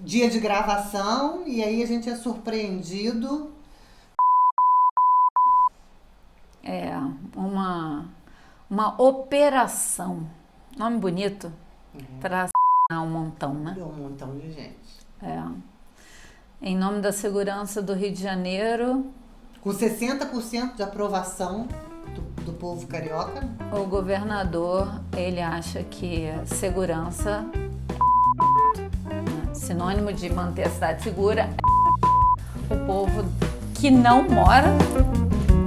dia de gravação e aí a gente é surpreendido. É uma operação, nome bonito, para um montão, né? Deu um montão de gente. É. Em nome da segurança do Rio de Janeiro, Com 60% de aprovação do povo carioca. o governador, ele acha que segurança, sinônimo de manter a cidade segura, o povo que não mora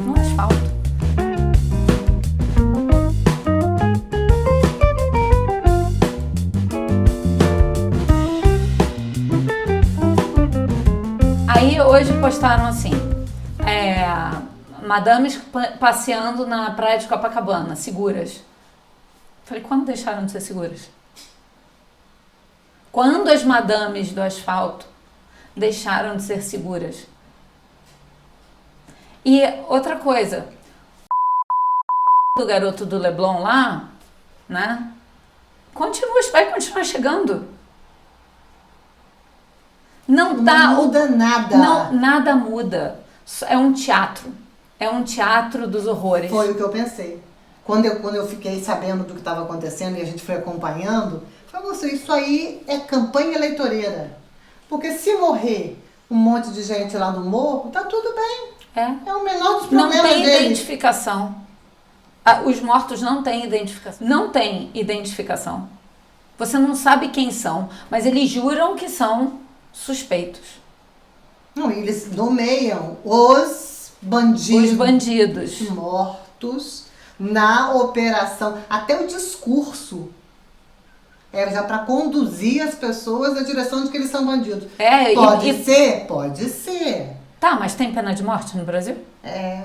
no asfalto. Aí hoje postaram assim, madames passeando na praia de Copacabana, seguras. Falei, quando deixaram de ser seguras? Quando as madames do asfalto deixaram de ser seguras? E outra coisa, do garoto do Leblon lá, né? Vai continuar chegando. Não muda nada. Não, nada muda. É um teatro. É um teatro dos horrores. Foi o que eu pensei. Quando eu fiquei sabendo do que estava acontecendo e a gente foi acompanhando, falei, você, isso aí é campanha eleitoreira. Porque se morrer um monte de gente lá no morro, tá tudo bem. É o menor dos problemas deles. Não tem identificação. Os mortos não têm identificação. Não tem identificação. Você não sabe quem são, mas eles juram que são suspeitos. Não, eles nomeiam os bandidos mortos na operação. Até o discurso era já para conduzir as pessoas na direção de que eles são bandidos. Pode ser? Pode ser. Tá, mas tem pena de morte no Brasil? É.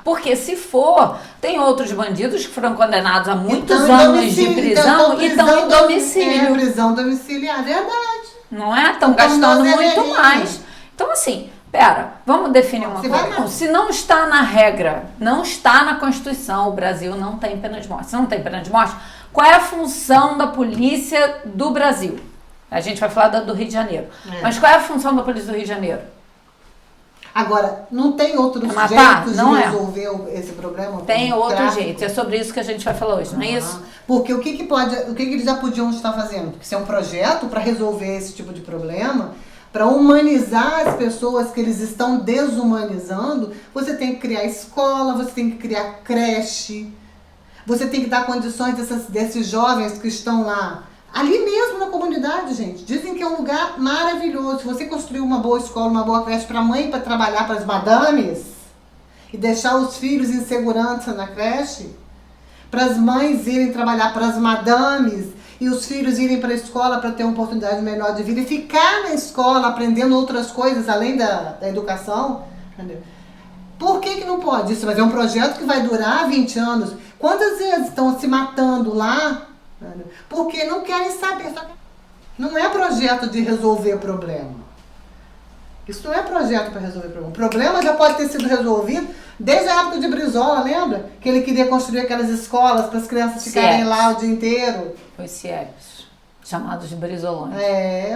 Porque se for, tem outros bandidos que foram condenados a muitos anos de prisão e estão em domicílio. Prisão domiciliar, verdade. Não é? Estão gastando muito mais. Então, assim, vamos definir uma coisa. Se não está na regra, não está na Constituição, o Brasil não tem pena de morte. Se não tem pena de morte, qual é a função da polícia do Brasil? A gente vai falar do Rio de Janeiro. Mas qual é a função da polícia do Rio de Janeiro? Agora, não tem outros jeitos de resolver esse problema? Tem outro jeito. É sobre isso que a gente vai falar hoje, não é isso? Porque o que eles já podiam estar fazendo? Porque se é um projeto para resolver esse tipo de problema, para humanizar as pessoas que eles estão desumanizando, você tem que criar escola, você tem que criar creche, você tem que dar condições desses jovens que estão lá. Ali mesmo na comunidade, gente. Dizem que é um lugar maravilhoso. Se você construir uma boa escola, uma boa creche para a mãe, para trabalhar para as madames, e deixar os filhos em segurança na creche, para as mães irem trabalhar para as madames, e os filhos irem para a escola para ter uma oportunidade melhor de vida, e ficar na escola aprendendo outras coisas além da educação. Entendeu? Por que não pode? Isso vai ser um projeto que vai durar 20 anos. Quantas vezes estão se matando lá? Porque não querem saber. Não é projeto de resolver problema. Isso não é projeto para resolver problema. O problema já pode ter sido resolvido desde a época de Brizola, lembra? Que ele queria construir aquelas escolas para as crianças ficarem lá o dia inteiro. Os CIEPs, chamados de brizolões.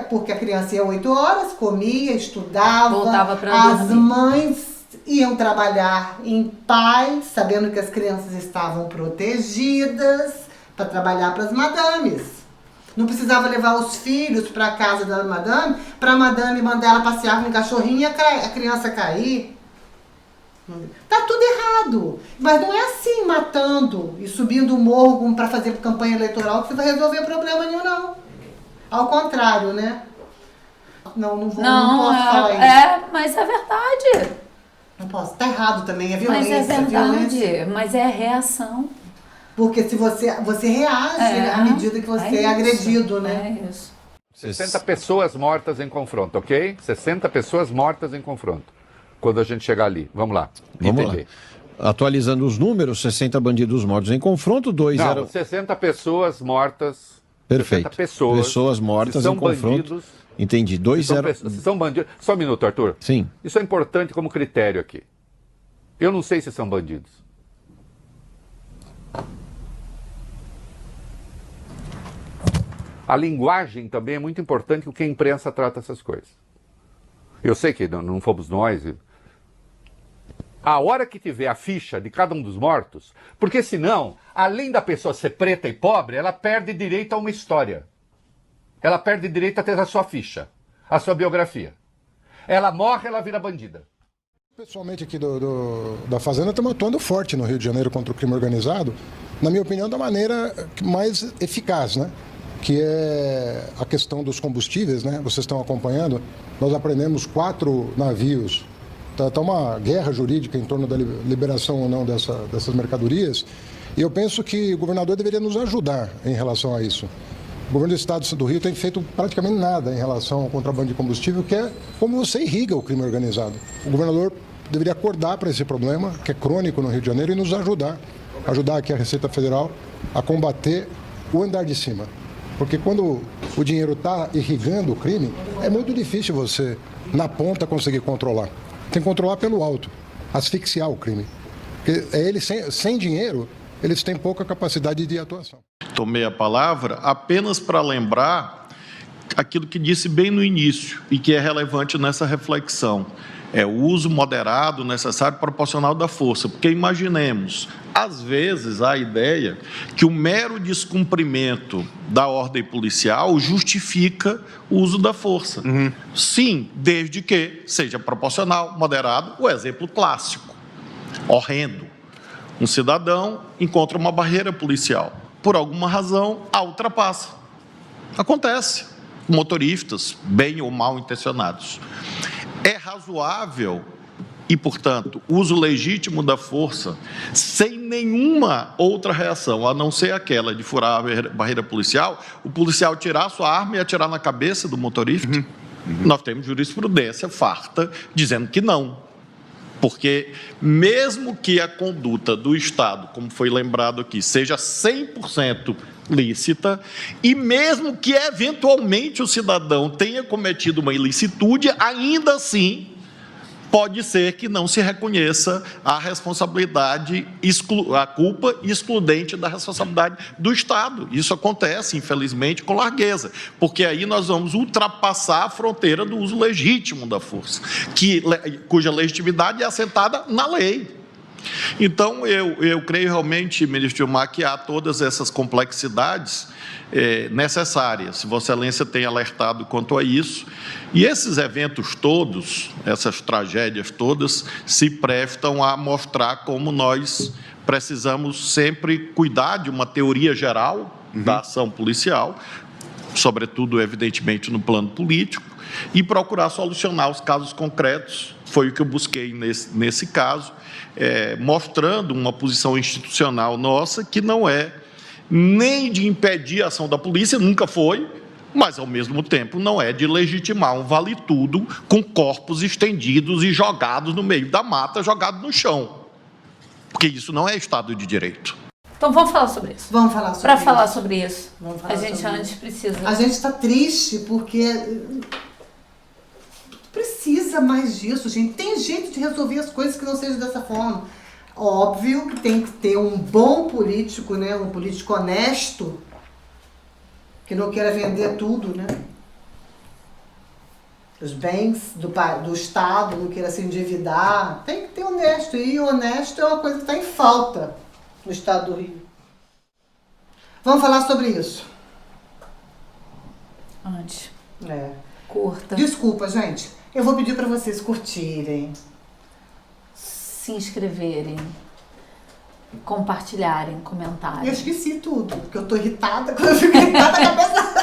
Porque a criança ia 8 horas, comia, estudava. Voltava para dormir. As mães iam trabalhar em paz, sabendo que as crianças estavam protegidas, para trabalhar para as madames. Não precisava levar os filhos para a casa da madame, para a madame mandar ela passear com um cachorrinho e a criança cair. Tá tudo errado. Mas não é assim, matando e subindo o morro para fazer campanha eleitoral, que você vai resolver problema nenhum, não. Ao contrário, né? Não posso falar isso. Mas é verdade. Não posso. Tá errado também, é violência. Mas é verdade, violência. Mas é reação. Porque se você reage à medida que você é agredido, né? É isso. 60 pessoas mortas em confronto, ok? 60 pessoas mortas em confronto. Quando a gente chegar ali. Vamos lá. Vamos lá. Atualizando os números, 60 bandidos mortos em confronto, 60 pessoas mortas. Perfeito. 60 pessoas mortas em confronto. Bandidos, entendi. Se são bandidos. Só um minuto, Arthur. Sim. Isso é importante como critério aqui. Eu não sei se são bandidos. A linguagem também é muito importante com que a imprensa trata essas coisas. Eu sei que não fomos nós. A hora que tiver a ficha de cada um dos mortos, porque senão, além da pessoa ser preta e pobre, ela perde direito a uma história. Ela perde direito a ter a sua ficha, a sua biografia. Ela morre, ela vira bandida. Pessoalmente aqui da Fazenda estamos atuando forte no Rio de Janeiro contra o crime organizado, na minha opinião, da maneira mais eficaz, né? Que é a questão dos combustíveis, né? Vocês estão acompanhando, nós apreendemos 4 navios. Está uma guerra jurídica em torno da liberação ou não dessas mercadorias, e eu penso que o governador deveria nos ajudar em relação a isso. O governo do estado do Rio tem feito praticamente nada em relação ao contrabando de combustível, que é como você irriga o crime organizado. O governador deveria acordar para esse problema, que é crônico no Rio de Janeiro, e nos ajudar aqui a Receita Federal a combater o andar de cima. Porque quando o dinheiro está irrigando o crime, é muito difícil você, na ponta, conseguir controlar. Tem que controlar pelo alto, asfixiar o crime. Porque eles, sem dinheiro, eles têm pouca capacidade de atuação. Tomei a palavra apenas para lembrar aquilo que disse bem no início e que é relevante nessa reflexão. É o uso moderado, necessário e proporcional da força. Porque imaginemos, às vezes há a ideia que o mero descumprimento da ordem policial justifica o uso da força. Sim, desde que seja proporcional, moderado, o exemplo clássico, horrendo. Um cidadão encontra uma barreira policial. Por alguma razão, a ultrapassa. Acontece. Motoristas, bem ou mal intencionados. É razoável e, portanto, uso legítimo da força sem nenhuma outra reação, a não ser aquela de furar a barreira policial, o policial tirar a sua arma e atirar na cabeça do motorista? Nós temos jurisprudência farta dizendo que não. Porque mesmo que a conduta do Estado, como foi lembrado aqui, seja 100% lícita, e mesmo que eventualmente o cidadão tenha cometido uma ilicitude, ainda assim pode ser que não se reconheça a responsabilidade, a culpa excludente da responsabilidade do Estado. Isso acontece, infelizmente, com largueza, porque aí nós vamos ultrapassar a fronteira do uso legítimo da força, cuja legitimidade é assentada na lei. Então, eu creio realmente, ministro Gilmar, que há todas essas complexidades necessárias. Vossa Excelência tem alertado quanto a isso. E esses eventos todos, essas tragédias todas, se prestam a mostrar como nós precisamos sempre cuidar de uma teoria geral da ação policial, sobretudo, evidentemente, no plano político, e procurar solucionar os casos concretos. Foi o que eu busquei nesse caso, mostrando uma posição institucional nossa que não é nem de impedir a ação da polícia, nunca foi, mas, ao mesmo tempo, não é de legitimar um vale-tudo com corpos estendidos e jogados no meio da mata, jogados no chão. Porque isso não é Estado de Direito. Então, vamos falar sobre isso. Vamos falar sobre isso. Para falar sobre isso, a gente antes precisa... A gente está triste porque... Precisa mais disso, gente. Tem jeito de resolver as coisas que não seja dessa forma. Óbvio que tem que ter um bom político, né? Um político honesto, que não queira vender tudo, né? Os bens do Estado, não queira se endividar. Tem que ter honesto. E honesto é uma coisa que está em falta no Estado do Rio. Vamos falar sobre isso. Antes. Curta. Desculpa, gente. Eu vou pedir para vocês curtirem, se inscreverem, compartilharem, comentarem. Eu esqueci tudo, porque eu tô irritada. Quando eu fico irritada, a cabeça...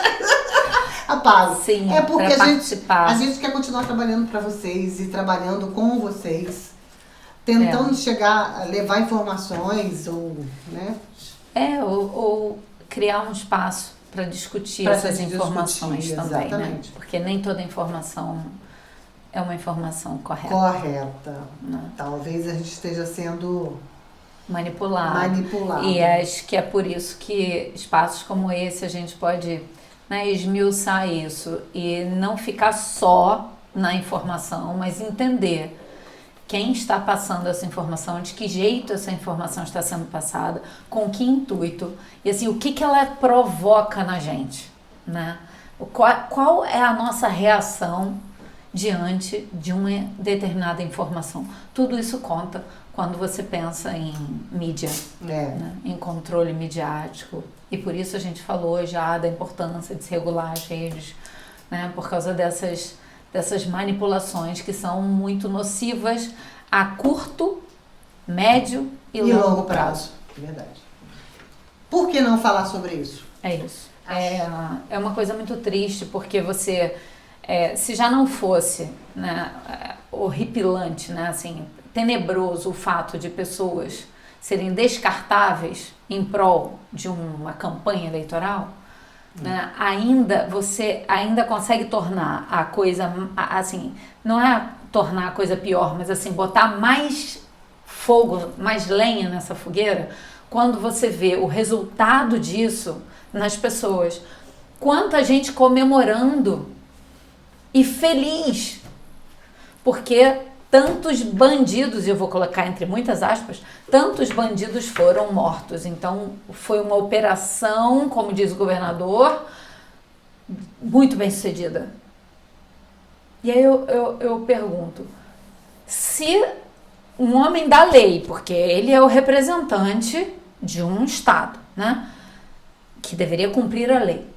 Rapaz, sim, é porque a gente quer continuar trabalhando para vocês e trabalhando com vocês, tentando chegar, levar informações ou, né? Ou criar um espaço para discutir essas informações também, exatamente. Né? Porque nem toda informação é uma informação correta. Correta. Né? Talvez a gente esteja sendo manipulado. E acho que é por isso que espaços como esse a gente pode, né, esmiuçar isso e não ficar só na informação, mas entender quem está passando essa informação, de que jeito essa informação está sendo passada, com que intuito, e assim, o que ela provoca na gente. né? Qual é a nossa reação diante de uma determinada informação? Tudo isso conta quando você pensa em mídia, né? Em controle midiático. E por isso a gente falou já da importância de se regular as redes, né? Por causa dessas manipulações que são muito nocivas a curto, médio e longo prazo. Verdade. Por que não falar sobre isso? É isso. É uma coisa muito triste, porque você, se já não fosse, né, horripilante, né, assim, tenebroso o fato de pessoas serem descartáveis em prol de uma campanha eleitoral, né, você ainda consegue tornar a coisa, assim, não é tornar a coisa pior, mas assim, botar mais fogo, mais lenha nessa fogueira, quando você vê o resultado disso nas pessoas. Quanta gente comemorando e feliz, porque tantos bandidos, e eu vou colocar entre muitas aspas, tantos bandidos foram mortos. Então foi uma operação, como diz o governador, muito bem sucedida. E aí eu pergunto, se um homem da lei, porque ele é o representante de um Estado, né, que deveria cumprir a lei.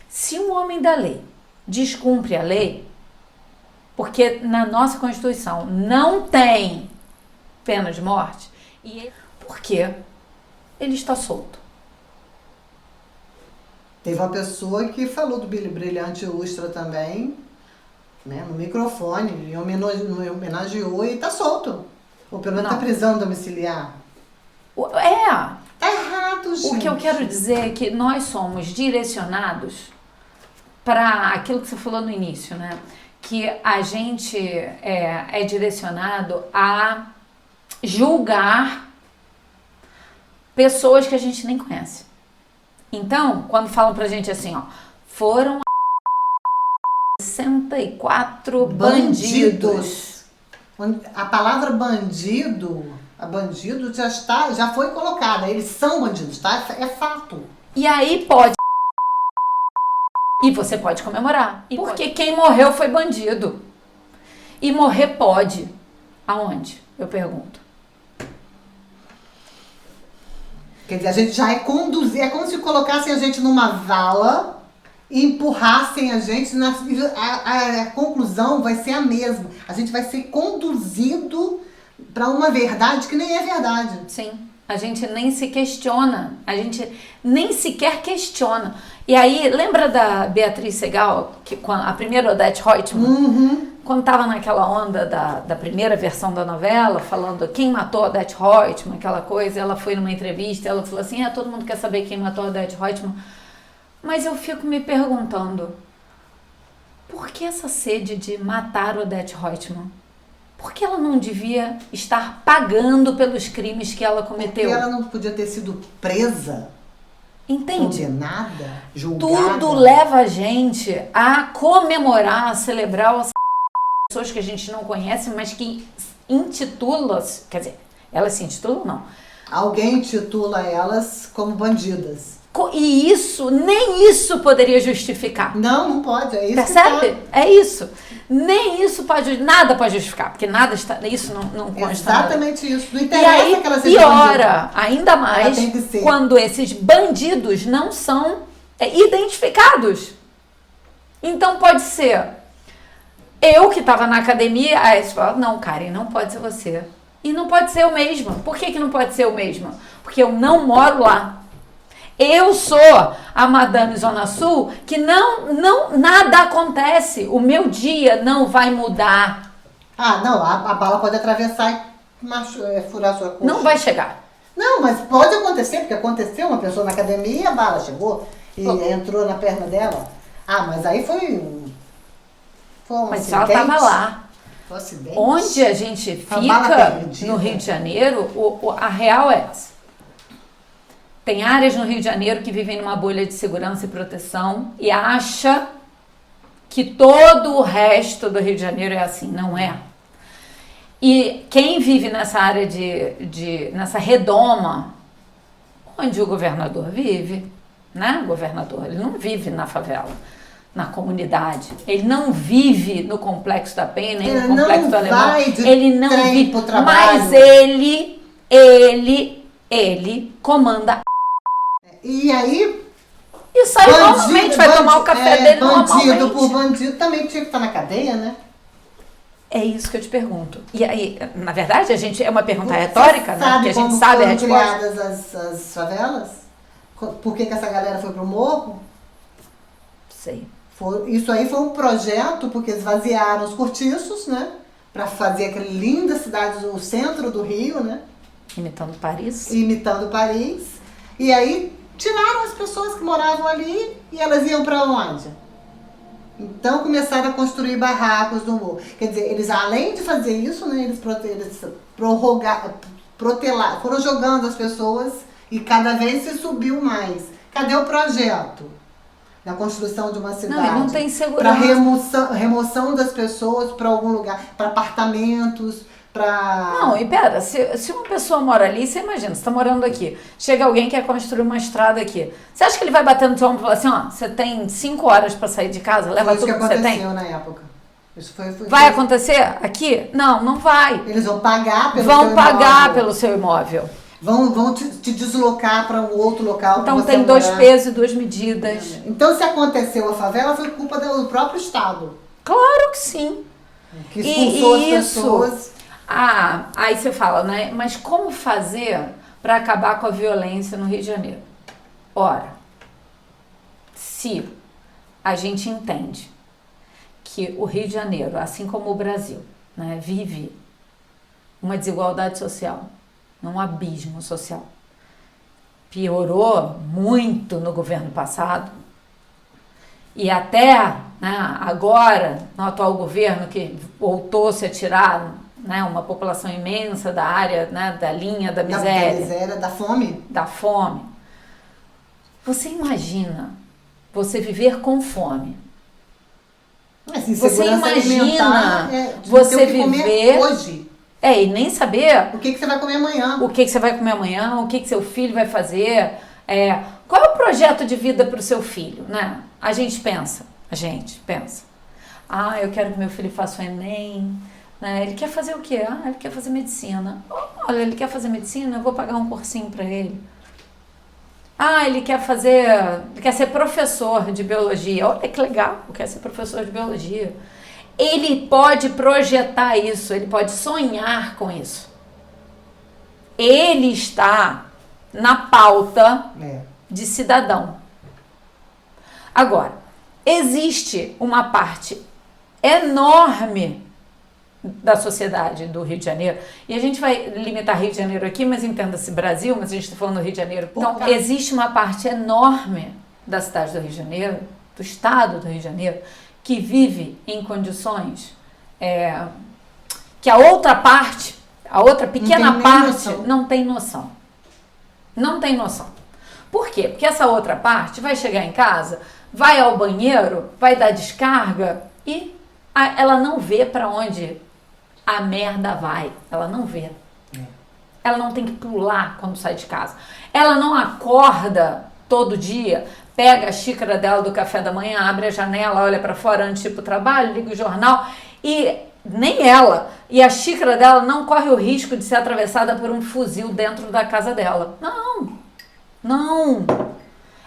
Se um homem da lei descumpre a lei, porque na nossa Constituição não tem pena de morte, por que ele está solto? Teve uma pessoa que falou do Brilhante Ustra também, né, no microfone, e homenageou e está solto. Ou pelo menos está prisão domiciliar. Tá errado, gente. O que eu quero dizer é que nós somos direcionados para aquilo que você falou no início, né? Que a gente é direcionado a julgar pessoas que a gente nem conhece. Então, quando falam pra gente assim, ó, foram 64 bandidos. A palavra bandido já foi colocada. Eles são bandidos, tá? É fato. E aí pode. E você pode comemorar. Porque quem morreu foi bandido. E morrer pode. Aonde? Eu pergunto. Quer dizer, a gente já é conduzir. É como se colocassem a gente numa vala e empurrassem a gente. A conclusão vai ser a mesma. A gente vai ser conduzido para uma verdade que nem é verdade. Sim. A gente nem se questiona. A gente nem sequer questiona. E aí, lembra da Beatriz Segal, a primeira Odete Roitman? Uhum. Quando estava naquela onda da primeira versão da novela, falando quem matou a Odete Roitman, aquela coisa, ela foi numa entrevista, ela falou assim, todo mundo quer saber quem matou a Odete Roitman. Mas eu fico me perguntando, por que essa sede de matar a Odete Roitman? Por que ela não devia estar pagando pelos crimes que ela cometeu? Porque ela não podia ter sido presa? Entende? Condenada? Julgada? Tudo leva a gente a comemorar, a celebrar as pessoas que a gente não conhece, mas que intitula-se, quer dizer, elas se intitulam, não. Alguém intitula elas como bandidas. E nem isso poderia justificar. Não pode, é isso. Percebe? É isso. Nem isso pode, nada pode justificar, porque nada está, isso não consta. Exatamente nada. Isso. Não interessa que ela seja piora ainda mais quando esses bandidos não são identificados. Então pode ser eu que estava na academia, aí você fala, não, Karen, não pode ser você. E não pode ser eu mesma. Por que não pode ser eu mesma? Porque eu não moro lá. Eu sou a Madame Zona Sul que nada acontece. O meu dia não vai mudar. Não, a bala pode atravessar e furar sua coxa. Não vai chegar. Não, mas pode acontecer, porque aconteceu uma pessoa na academia e a bala chegou e entrou na perna dela. Mas aí foi um mas acidente. ela estava lá. Foi um acidente. Onde a gente fica no Rio de Janeiro, a real é essa. Tem áreas no Rio de Janeiro que vivem numa bolha de segurança e proteção e acha que todo o resto do Rio de Janeiro é assim. Não é. E quem vive nessa área nessa redoma, onde o governador vive, né, governador, ele não vive na favela, na comunidade. Ele não vive no Complexo da Penha, nem no Complexo do Alemão. Ele não vive, mas ele comanda. E aí... E sai normalmente, vai tomar o café dele normalmente. Bandido por bandido também tinha que estar na cadeia, né? É isso que eu te pergunto. E aí, na verdade, é uma pergunta retórica, né? Porque a gente sabe a resposta. Foram criadas as favelas? Por que essa galera foi pro morro? Sei. Isso aí foi um projeto, porque esvaziaram os cortiços, né? Pra fazer aquela linda cidade, o centro do Rio, né? Imitando Paris. E aí tiraram as pessoas que moravam ali e elas iam para onde? Então começaram a construir barracos no morro. Quer dizer, eles além de fazer isso, né, eles foram jogando as pessoas e cada vez se subiu mais. Cadê o projeto da construção de uma cidade? Não tem segurança. Para remoção das pessoas para algum lugar, para apartamentos, para... Não, e pera, se uma pessoa mora ali, você imagina, você está morando aqui, chega alguém que quer construir uma estrada aqui. Você acha que ele vai bater no seu ombro e falar assim, ó, você tem 5 horas para sair de casa, leva tudo que você tem? Isso que aconteceu na época. Isso vai acontecer aqui? Não, não vai. Eles vão pagar pelo seu imóvel. Vão te deslocar para um outro local. Então tem 2 pesos e 2 medidas. Então se aconteceu a favela, foi culpa do próprio Estado. Claro que sim. Que expulsou as pessoas. Aí você fala, né? Mas como fazer para acabar com a violência no Rio de Janeiro? Ora, se a gente entende que o Rio de Janeiro, assim como o Brasil, né, vive uma desigualdade social, um abismo social, piorou muito no governo passado e até, né, agora, no atual governo que voltou-se a tirar, né, uma população imensa da área, né, da linha da miséria. Da miséria, da fome. Da fome. Você imagina você viver com fome? Você imagina você viver hoje. E nem saber o que você vai comer amanhã. O que você vai comer amanhã, o que seu filho vai fazer. Qual é o projeto de vida para o seu filho, né? A gente pensa. Eu quero que meu filho faça o Enem. Ele quer fazer o quê? Ele quer fazer medicina. Olha, ele quer fazer medicina, eu vou pagar um cursinho para ele. Ele quer ser professor de biologia. Olha que legal, quer ser professor de biologia. Ele pode projetar isso, ele pode sonhar com isso. Ele está na pauta de cidadão. Agora, existe uma parte enorme da sociedade do Rio de Janeiro, e a gente vai limitar Rio de Janeiro aqui, mas entenda-se Brasil, mas a gente está falando do Rio de Janeiro. Então, existe uma parte enorme da cidade do Rio de Janeiro, do estado do Rio de Janeiro, que vive em condições que a outra parte, a outra pequena parte, não tem noção. Não tem noção. Por quê? Porque essa outra parte vai chegar em casa, vai ao banheiro, vai dar descarga e ela não vê para onde a merda vai. Ela não vê. Ela não tem que pular quando sai de casa. Ela não acorda todo dia, pega a xícara dela do café da manhã, abre a janela, olha para fora antes de ir pro trabalho, liga o jornal e nem ela. E a xícara dela não corre o risco de ser atravessada por um fuzil dentro da casa dela. Não.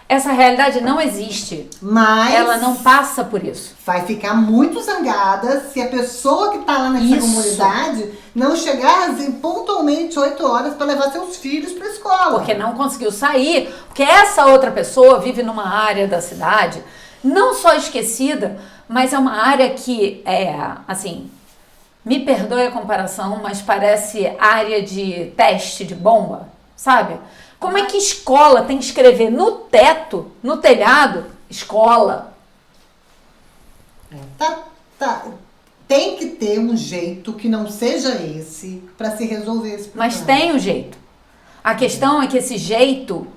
Essa realidade não existe. Mas ela não passa por isso. Vai ficar muito zangada se a pessoa que está lá nessa comunidade não chegar pontualmente 8 horas para levar seus filhos para a escola. Porque não conseguiu sair. Porque essa outra pessoa vive numa área da cidade não só esquecida, mas é uma área que assim, me perdoe a comparação, mas parece área de teste de bomba, sabe? Como é que escola tem que escrever no teto, no telhado, escola? Tem que ter um jeito que não seja esse para se resolver esse problema. Mas tem um jeito. A questão é que esse jeito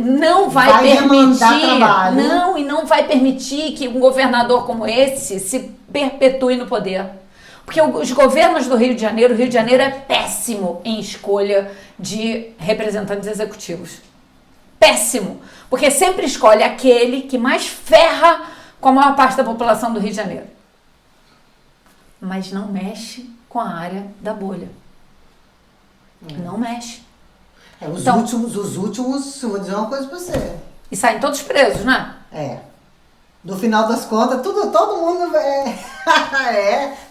não vai permitir trabalho. E não vai permitir que um governador como esse se perpetue no poder. Porque os governos do Rio de Janeiro é péssimo em escolha de representantes executivos. péssimo, porque sempre escolhe aquele que mais ferra com a maior parte da população do Rio de Janeiro. Mas não mexe com a área da bolha. Não mexe. Os últimos, eu vou dizer uma coisa pra você. E saem todos presos, né? No final das contas, todo mundo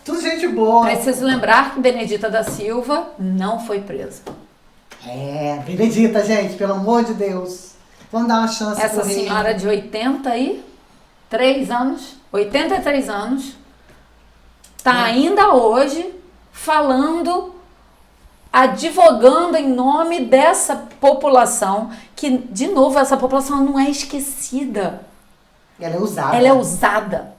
tudo gente boa. Preciso lembrar que Benedita da Silva não foi presa. Benedita, gente, pelo amor de Deus. Vamos dar uma chance Essa senhora de 83 anos, tá ainda hoje falando, advogando em nome dessa população, que, de novo, essa população não é esquecida. Ela é usada. Ela é usada.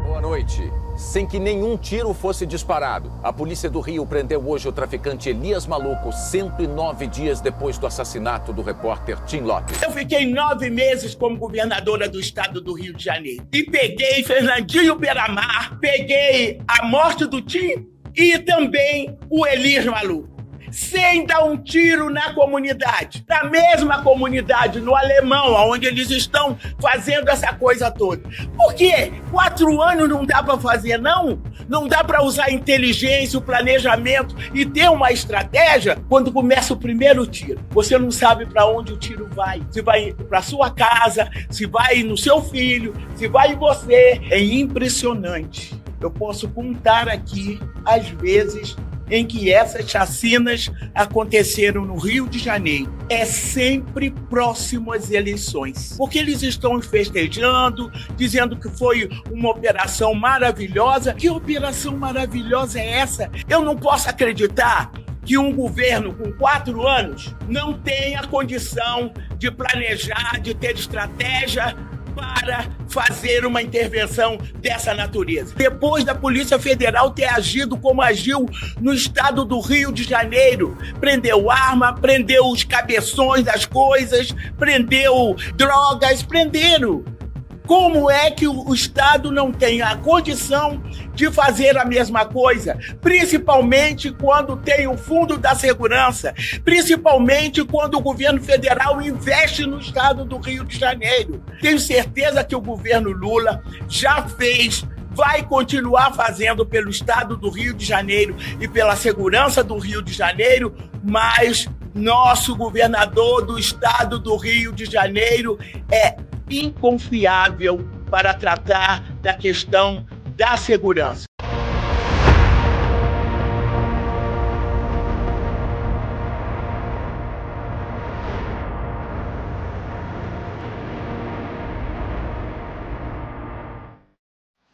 Boa noite. Sem que nenhum tiro fosse disparado, a polícia do Rio prendeu hoje o traficante Elias Maluco, 109 dias depois do assassinato do repórter Tim Lopes. Eu fiquei 9 meses como governadora do estado do Rio de Janeiro. E peguei Fernandinho Beiramar, peguei a morte do Tim e também o Elias Maluco. Sem dar um tiro na comunidade. Na mesma comunidade, no Alemão, onde eles estão fazendo essa coisa toda. Por quê? 4 anos não dá para fazer, não? Não dá para usar a inteligência, o planejamento e ter uma estratégia quando começa o primeiro tiro. Você não sabe para onde o tiro vai. Se vai para sua casa, se vai no seu filho, se vai em você. É impressionante. Eu posso contar aqui, às vezes, em que essas chacinas aconteceram no Rio de Janeiro. É sempre próximo às eleições. Porque eles estão festejando, dizendo que foi uma operação maravilhosa. Que operação maravilhosa é essa? Eu não posso acreditar que um governo com 4 anos não tenha condição de planejar, de ter estratégia para fazer uma intervenção dessa natureza. Depois da Polícia Federal ter agido como agiu no estado do Rio de Janeiro, prendeu arma, prendeu os cabeções das coisas, prendeu drogas, prenderam. Como é que o Estado não tem a condição de fazer a mesma coisa? Principalmente quando tem o Fundo da Segurança, principalmente quando o governo federal investe no Estado do Rio de Janeiro. Tenho certeza que o governo Lula já fez, vai continuar fazendo pelo Estado do Rio de Janeiro e pela segurança do Rio de Janeiro, mas nosso governador do Estado do Rio de Janeiro é inconfiável para tratar da questão da segurança.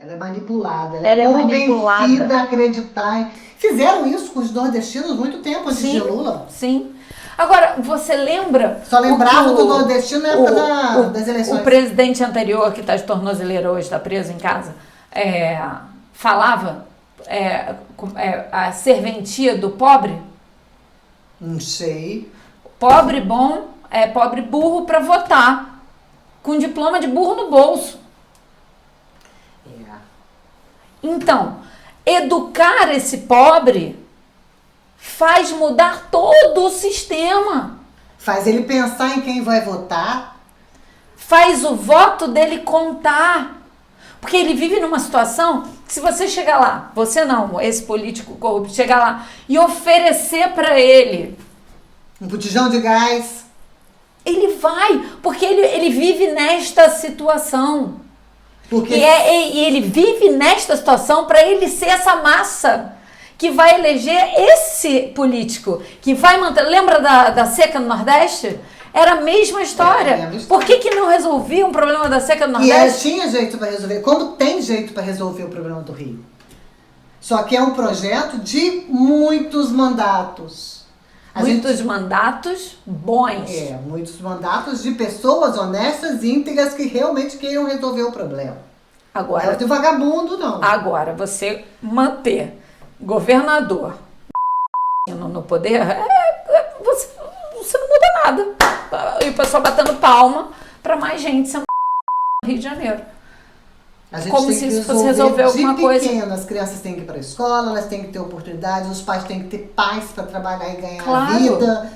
Ela é manipulada. Ela é manipulada. Convencida a acreditar. Fizeram isso com os nordestinos muito tempo antes de Lula. Sim. Agora, você lembra... Só lembrava do nordestino na época das eleições. O presidente anterior, que está de tornozeleira hoje, está preso em casa, falava a serventia do pobre? Não sei. Pobre bom é pobre burro para votar, com diploma de burro no bolso. Então, educar esse pobre faz mudar todo o sistema. Faz ele pensar em quem vai votar. Faz o voto dele contar. Porque ele vive numa situação que, se você chegar lá, você não, esse político corrupto, chegar lá e oferecer para ele um botijão de gás, ele vai, porque ele vive nesta situação. E ele vive nesta situação para ele ser essa massa que vai eleger esse político, que vai manter... Lembra da seca no Nordeste? Era a mesma história. Por que não resolvia um problema da seca no Nordeste? E tinha jeito para resolver. Quando tem jeito para resolver o problema do Rio. Só que é um projeto de muitos mandatos. Muitos mandatos bons. Muitos mandatos de pessoas honestas, íntegras, que realmente queiram resolver o problema. Agora, não é de vagabundo, não. Agora, você manter governador no poder, você não muda nada. E o pessoal batendo palma para mais gente sendo no Rio de Janeiro. A gente como tem se que isso fosse resolver alguma coisa. As crianças têm que ir para a escola, elas têm que ter oportunidades, os pais têm que ter paz para trabalhar e ganhar claro. a vida.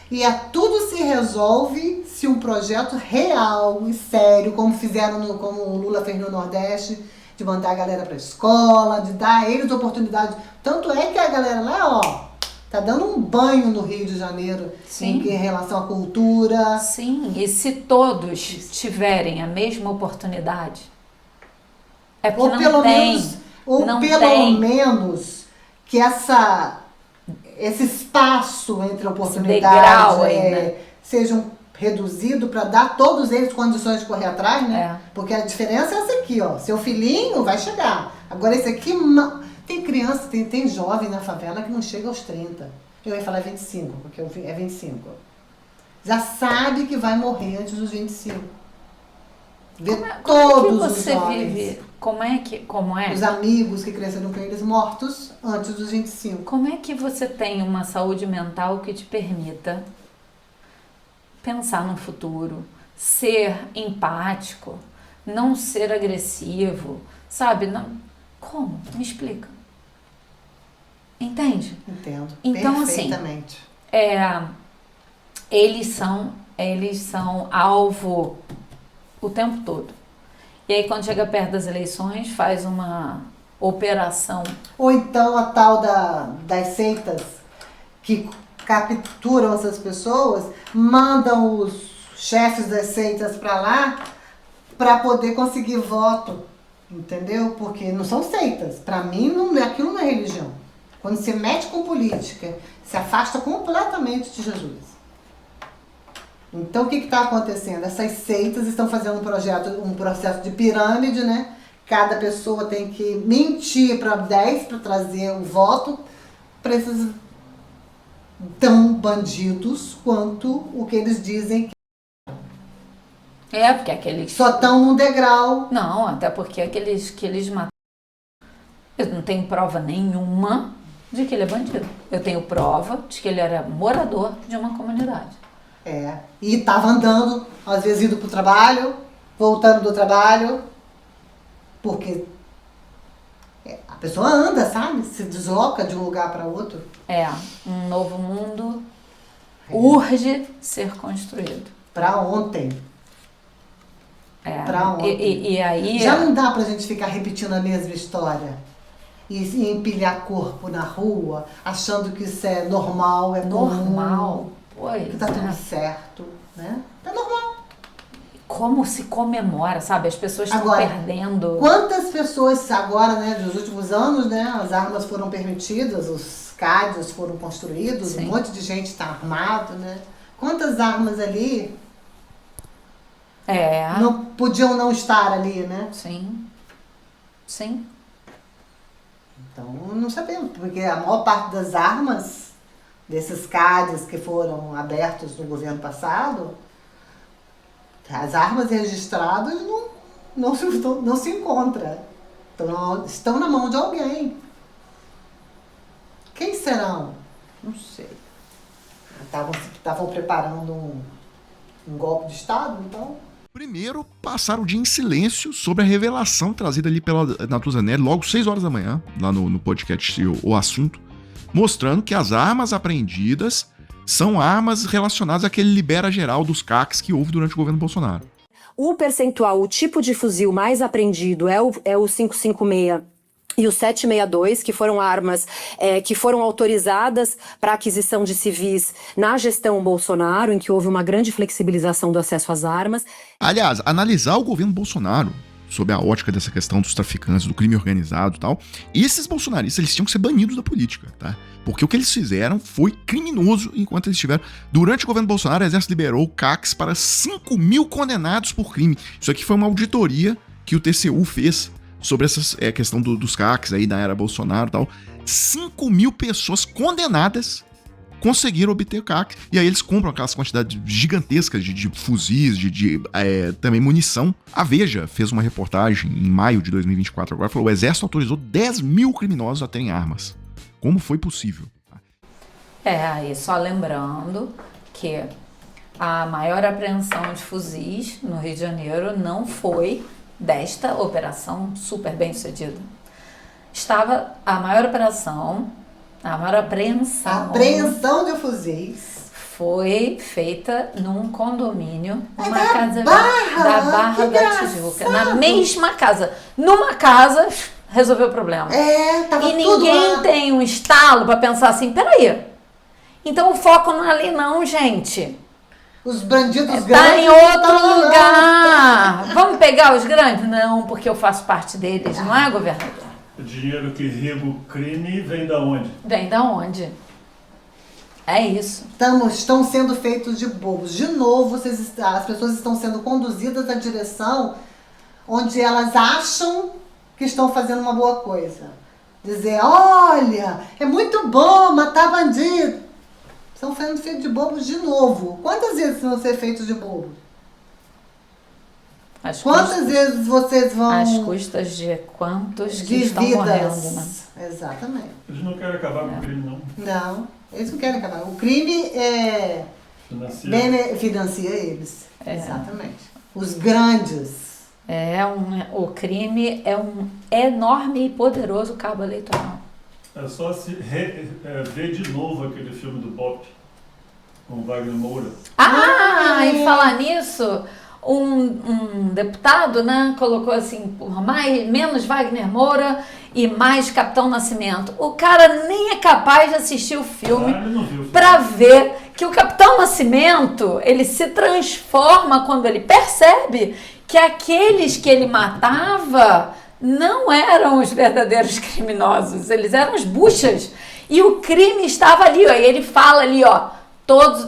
E tudo se resolve cria-se um projeto real e sério, como como o Lula fez no Nordeste, de mandar a galera para a escola, de dar a eles oportunidade. Tanto é que a galera lá, ó, tá dando um banho no Rio de Janeiro em relação à cultura. Sim, e se todos tiverem a mesma oportunidade, é porque não tem. Pelo menos que esse espaço entre oportunidades seja reduzido para dar todos eles condições de correr atrás, né? Porque a diferença é essa aqui, ó. Seu filhinho vai chegar. Agora esse aqui, tem criança, tem jovem na favela que não chega aos 30. Eu ia falar 25, porque é 25. Já sabe que vai morrer antes dos 25. Todos os jovens. Vive? Como é? Os amigos que cresceram com eles mortos antes dos 25. Como é que você tem uma saúde mental que te permita pensar no futuro, ser empático, não ser agressivo, sabe? Não, como? Me explica. Entende? Entendo. Então, perfeitamente. Eles são alvo o tempo todo. E aí, quando chega perto das eleições, faz uma operação. Ou então a tal das seitas que capturam essas pessoas, mandam os chefes das seitas para lá para poder conseguir voto, entendeu? Porque não são seitas. Para mim, aquilo não é religião. Quando se mete com política, se afasta completamente de Jesus. Então, o que está acontecendo? Essas seitas estão fazendo um processo de pirâmide, né? Cada pessoa tem que mentir para 10 para trazer o voto para esses tão bandidos quanto o que eles dizem. Porque aqueles... Só estão num degrau. Não, até porque aqueles que eles mataram, eu não tenho prova nenhuma de que ele é bandido. Eu tenho prova de que ele era morador de uma comunidade. E estava andando, às vezes indo para o trabalho, voltando do trabalho, porque a pessoa anda, sabe? Se desloca de um lugar para outro. Um novo mundo urge ser construído. Para ontem. Para ontem. E aí... Já não dá pra gente ficar repetindo a mesma história. E empilhar corpo na rua, achando que isso é normal, normal. Que tá tudo certo, né? É normal. Como se comemora, sabe? As pessoas estão perdendo. Quantas pessoas agora, né, nos últimos anos, né, as armas foram permitidas, os CADs foram construídos, um monte de gente está armado, né? Quantas armas ali não podiam não estar ali, né? Sim. Então, não sabemos, porque a maior parte das armas desses CADs que foram abertos no governo passado, as armas registradas não se encontram. Então, estão na mão de alguém. Quem serão? Não sei. Estavam preparando um golpe de Estado, então... Primeiro, passaram o dia em silêncio sobre a revelação trazida ali pela Natuzaneri, logo 6 horas da manhã, lá no podcast O Assunto, mostrando que as armas apreendidas são armas relacionadas àquele libera geral dos CACs que houve durante o governo Bolsonaro. O percentual, o tipo de fuzil mais apreendido é o 556 e o 762, que foram armas que foram autorizadas para aquisição de civis na gestão Bolsonaro, em que houve uma grande flexibilização do acesso às armas. Aliás, analisar o governo Bolsonaro sob a ótica dessa questão dos traficantes, do crime organizado e tal, esses bolsonaristas, eles tinham que ser banidos da política, tá? Porque o que eles fizeram foi criminoso enquanto eles estiveram. Durante o governo Bolsonaro, o Exército liberou CACs para 5 mil condenados por crime. Isso aqui foi uma auditoria que o TCU fez sobre essa questão dos CACs aí da era Bolsonaro e tal. 5 mil pessoas condenadas conseguiram obter CAC, e aí eles compram aquelas quantidades gigantescas de fuzis, também munição. A Veja fez uma reportagem em maio de 2024 agora, falou: o Exército autorizou 10 mil criminosos a terem armas. Como foi possível? E só lembrando que a maior apreensão de fuzis no Rio de Janeiro não foi desta operação super bem sucedida. Estava a maior operação, a maior apreensão... A apreensão de fuzis. Foi feita num condomínio, numa da casa Barra? da Barra Que da Tijuca. Na mesma casa. Numa casa, resolveu o problema. Tava E tudo ninguém lá. tem um estalo pra pensar assim, peraí. Então o foco não é ali não, gente. Os bandidos Tá grandes em não outro tão lá. lugar. Vamos pegar os grandes? Não, porque eu faço parte deles, não é, governador? O dinheiro que riga o crime vem da onde? Vem da onde? É isso. Estão sendo feitos de bobos. De novo, as pessoas estão sendo conduzidas à direção onde elas acham que estão fazendo uma boa coisa. Dizer, olha, é muito bom matar bandido. Estão sendo feitos de bobos de novo. Quantas vezes vão ser feitos de bobos? Quantas vezes vocês vão... Às custas de quantos que estão vidas. Morrendo, né? Exatamente. Eles não querem acabar com o crime, não. Não, eles não querem acabar. O crime financia eles. Exatamente. Os grandes. O crime é um enorme e poderoso cabo eleitoral. É só se ver de novo aquele filme do Bop, com o Wagner Moura. E falar nisso, um deputado, né, colocou assim, menos Wagner Moura e mais Capitão Nascimento. O cara nem é capaz de assistir o filme para ver que o Capitão Nascimento, ele se transforma quando ele percebe que aqueles que ele matava não eram os verdadeiros criminosos, eles eram os buchas. E o crime estava ali, ó, e ele fala ali, ó,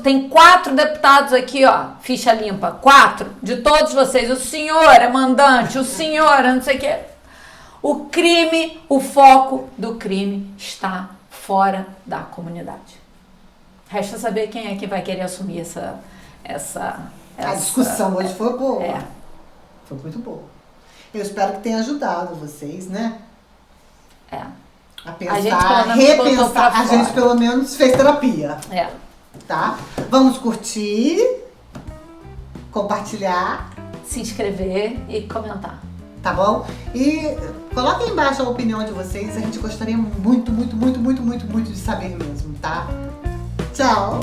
tem 4 deputados aqui, ó, ficha limpa, 4 de todos vocês, o senhor é mandante, o senhor é não sei o quê. O crime, o foco do crime está fora da comunidade. Resta saber quem é que vai querer assumir essa A discussão hoje foi boa. Foi muito boa. Eu espero que tenha ajudado vocês, né? A pensar, a repensar. A gente pelo menos fez terapia. Tá? Vamos curtir, compartilhar, se inscrever e comentar. Tá bom? E coloquem aí embaixo a opinião de vocês. A gente gostaria muito, muito, muito, muito, muito, muito de saber mesmo, tá? Tchau!